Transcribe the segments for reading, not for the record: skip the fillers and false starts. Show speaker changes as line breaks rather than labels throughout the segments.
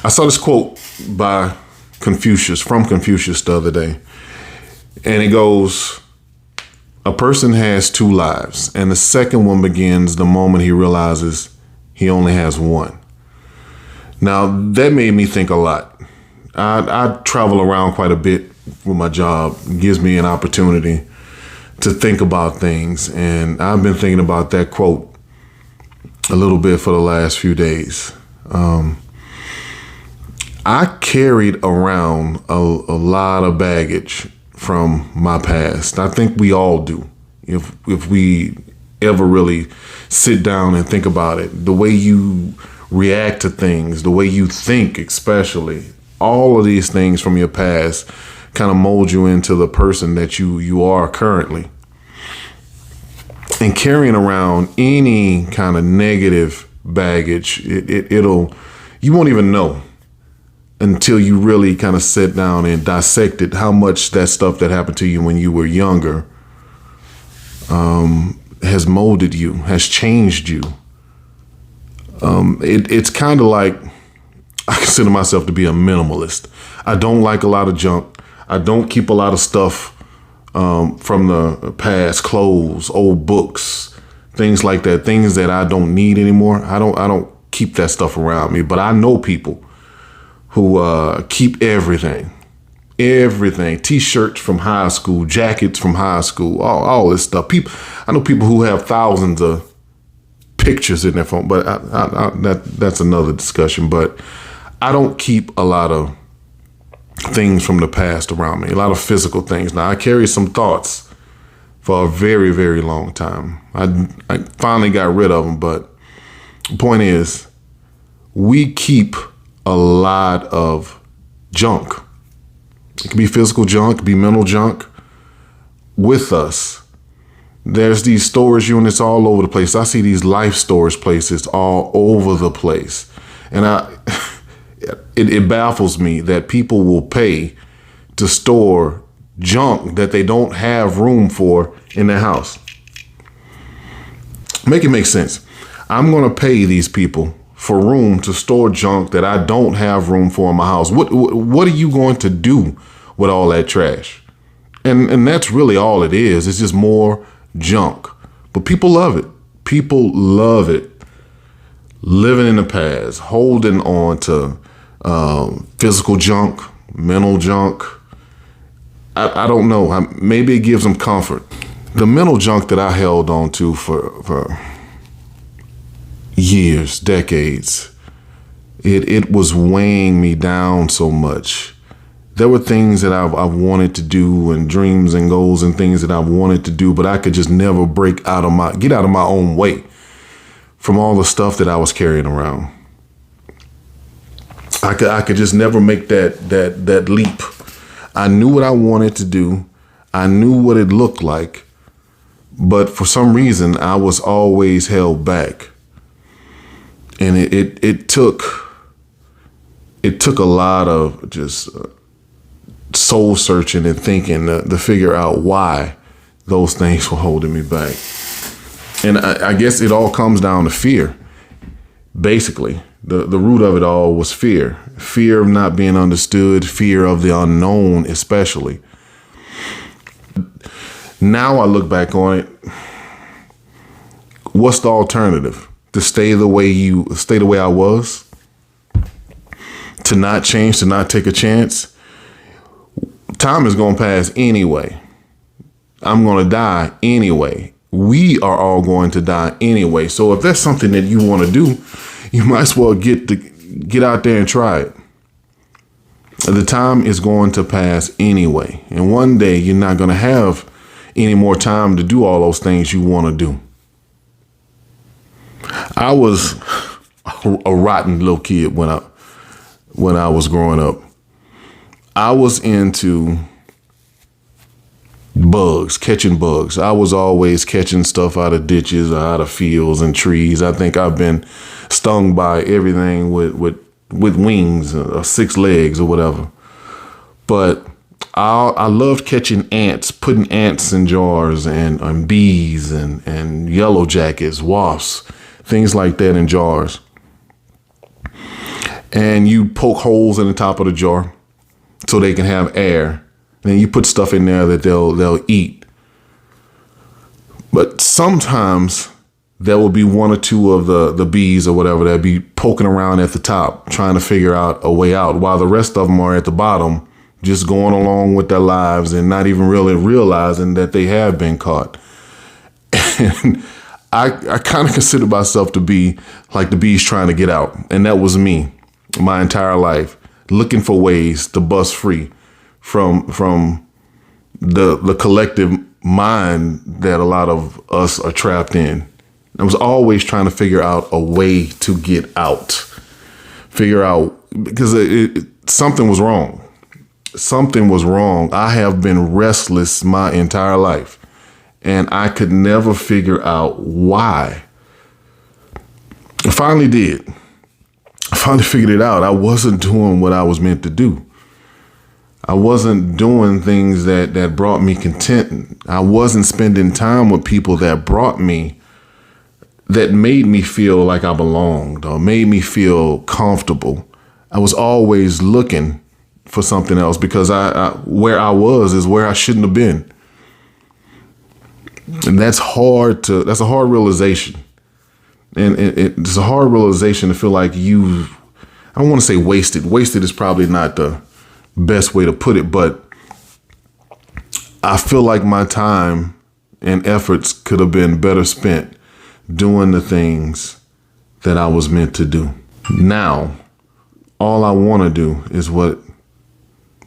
I saw this quote by Confucius, from Confucius the other day. And it goes, a person has two lives, and the second one begins the moment he realizes he only has one. Now, that made me think a lot. I travel around quite a bit with my job. It gives me an opportunity to think about things. And I've been thinking about that quote a little bit for the last few days. I carried around a lot of baggage from my past. I think we all do. If we ever really sit down and think about it, the way you react to things, the way you think, especially, all of these things from your past kind of mold you into the person that you are currently. And carrying around any kind of negative baggage, you won't even know until you really kind of sit down and dissect it, how much that stuff that happened to you when you were younger has molded you, has changed you. It's kind of like, I consider myself to be a minimalist. I don't like a lot of junk. I don't keep a lot of stuff from the past, clothes, old books, things like that, things that I don't need anymore. I don't keep that stuff around me, but I know people who keep everything, T-shirts from high school, jackets from high school, all this stuff. I know people who have thousands of pictures in their phone, but that's another discussion. But I don't keep a lot of things from the past around me, a lot of physical things. Now, I carry some thoughts for a very, very long time. I finally got rid of them, but the point is, we keep a lot of junk. It can be physical junk, it can be mental junk with us. There's these storage units all over the place. I see these life storage places all over the place. And it baffles me that people will pay to store junk that they don't have room for in their house. Make it make sense. I'm going to pay these people for room to store junk that I don't have room for in my house. What are you going to do with all that trash? And that's really all it is. It's just more junk. But people love it. People love it. Living in the past, holding on to physical junk, mental junk. I don't know. Maybe it gives them comfort. The mental junk that I held on to for years, decades, it was weighing me down so much. There were things that I've wanted to do, and dreams and goals and things that I've wanted to do, but I could just never get out of my own way from all the stuff that I was carrying around. I could just never make that leap. I knew what I wanted to do. I knew what it looked like, but for some reason I was always held back. And it took a lot of just soul searching and thinking to figure out why those things were holding me back. And I guess it all comes down to fear. Basically, the root of it all was fear. Fear of not being understood, fear of the unknown, especially. Now I look back on it. What's the alternative? To stay the way I was? To not change, to not take a chance? Time is going to pass anyway. I'm going to die anyway. We are all going to die anyway. So if that's something that you want to do, you might as well get out there and try it. The time is going to pass anyway. And one day you're not going to have any more time to do all those things you want to do. I was a rotten little kid when I was growing up. I was into bugs, catching bugs. I was always catching stuff out of ditches, out of fields and trees. I think I've been stung by everything with wings or 6 legs or whatever. But I loved catching ants, putting ants in jars and bees and yellow jackets, wasps, things like that in jars. and you poke holes in the top of the jar so they can have air. And you put stuff in there that they'll eat. But sometimes there will be one or two of the bees or whatever that be poking around at the top, trying to figure out a way out, while the rest of them are at the bottom, just going along with their lives and not even really realizing that they have been caught. And I kind of consider myself to be like the bees trying to get out. And that was me my entire life, looking for ways to bust free from the collective mind that a lot of us are trapped in. I was always trying to figure out a way to get out, because something was wrong. Something was wrong. I have been restless my entire life, and I could never figure out why. I finally did. I finally figured it out. I wasn't doing what I was meant to do. I wasn't doing things that brought me content. I wasn't spending time with people that made me feel like I belonged or made me feel comfortable. I was always looking for something else because where I was is where I shouldn't have been. And that's a hard realization. And it's a hard realization to feel like I don't want to say wasted. Wasted is probably not the best way to put it, but I feel like my time and efforts could have been better spent doing the things that I was meant to do. Now, all I want to do is what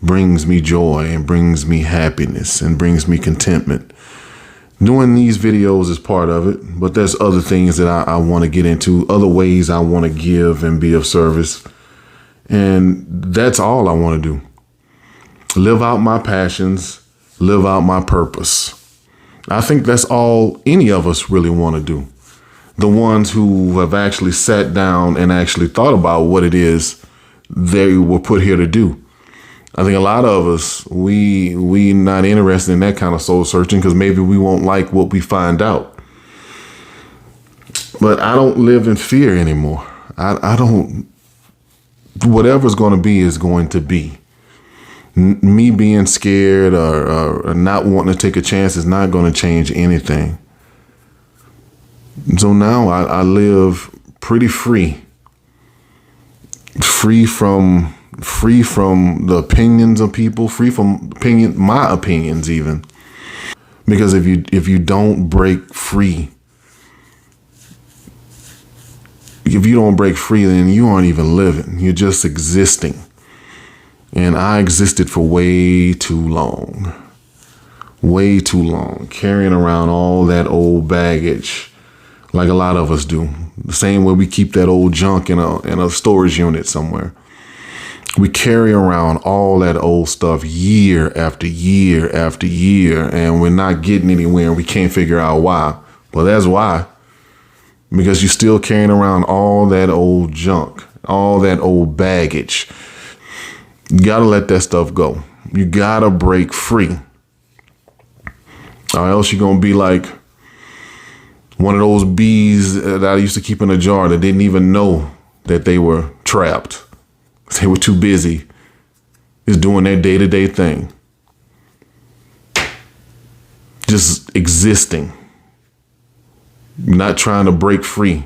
brings me joy and brings me happiness and brings me contentment. Doing these videos is part of it, but there's other things that I want to get into, other ways I want to give and be of service. And that's all I want to do. Live out my passions, live out my purpose. I think that's all any of us really want to do. The ones who have actually sat down and actually thought about what it is they were put here to do. I think a lot of us, we not interested in that kind of soul searching because maybe we won't like what we find out. But I don't live in fear anymore. I don't, whatever's going to be is going to be. Me being scared or not wanting to take a chance is not going to change anything. So now I live pretty free from the opinions of people, free from my opinions even. Because if you don't break free, then you aren't even living. You're just existing. And I existed for way too long, carrying around all that old baggage like a lot of us do. The same way we keep that old junk in a storage unit somewhere. We carry around all that old stuff year after year after year, and we're not getting anywhere, and we can't figure out why. Well, that's why. Because you're still carrying around all that old junk, all that old baggage. You gotta let that stuff go. You gotta break free. Or else you're gonna be like one of those bees that I used to keep in a jar that didn't even know that they were trapped. They were too busy just doing their day-to-day thing. Just existing. Not trying to break free.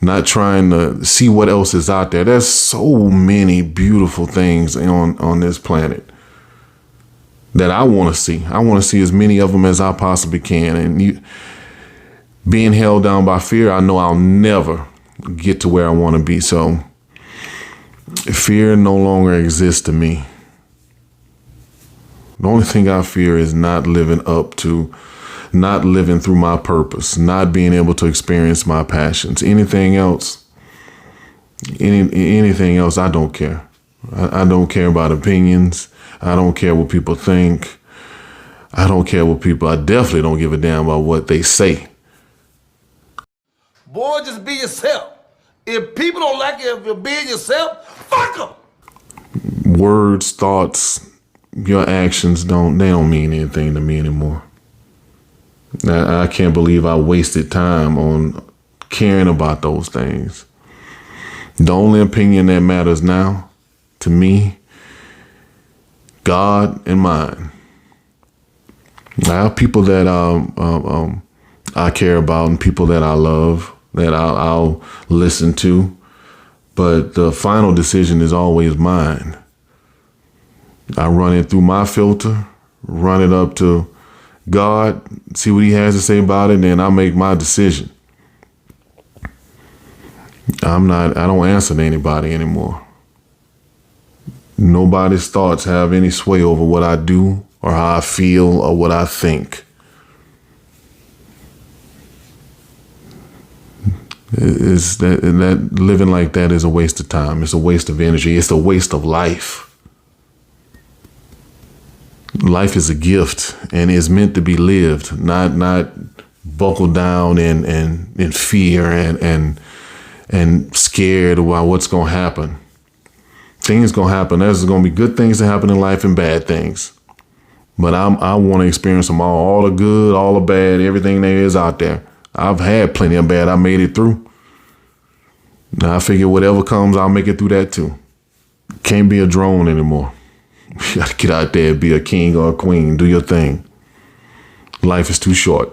Not trying to see what else is out there. There's so many beautiful things on this planet that I want to see. I want to see as many of them as I possibly can. And being held down by fear, I know I'll never get to where I want to be. So fear no longer exists to me. The only thing I fear is not living through my purpose, not being able to experience my passions. Anything else, I don't care. I don't care about opinions. I don't care what people think. I definitely don't give a damn about what they say.
Boy, just be yourself. If people don't like it, if you're being yourself, fuck them.
Words, thoughts, your actions don't mean anything to me anymore. I can't believe I wasted time on caring about those things. The only opinion that matters now to me, God and mine. I have people that I care about and people that I love, that I'll listen to, but the final decision is always mine. I run it through my filter, run it up to God, see what he has to say about it, and then I make my decision. I don't answer to anybody anymore. Nobody's thoughts have any sway over what I do or how I feel or what I think. Is that living like that is a waste of time. It's a waste of energy. It's a waste of life. Life is a gift and is meant to be lived, not buckled down in fear and scared about what's going to happen. Things going to happen. There's going to be good things that happen in life and bad things. But I want to experience them all the good, all the bad, everything there is out there. I've had plenty of bad. I made it through. Now I figure whatever comes, I'll make it through that too. Can't be a drone anymore. You got to get out there, be a king or a queen, do your thing. Life is too short.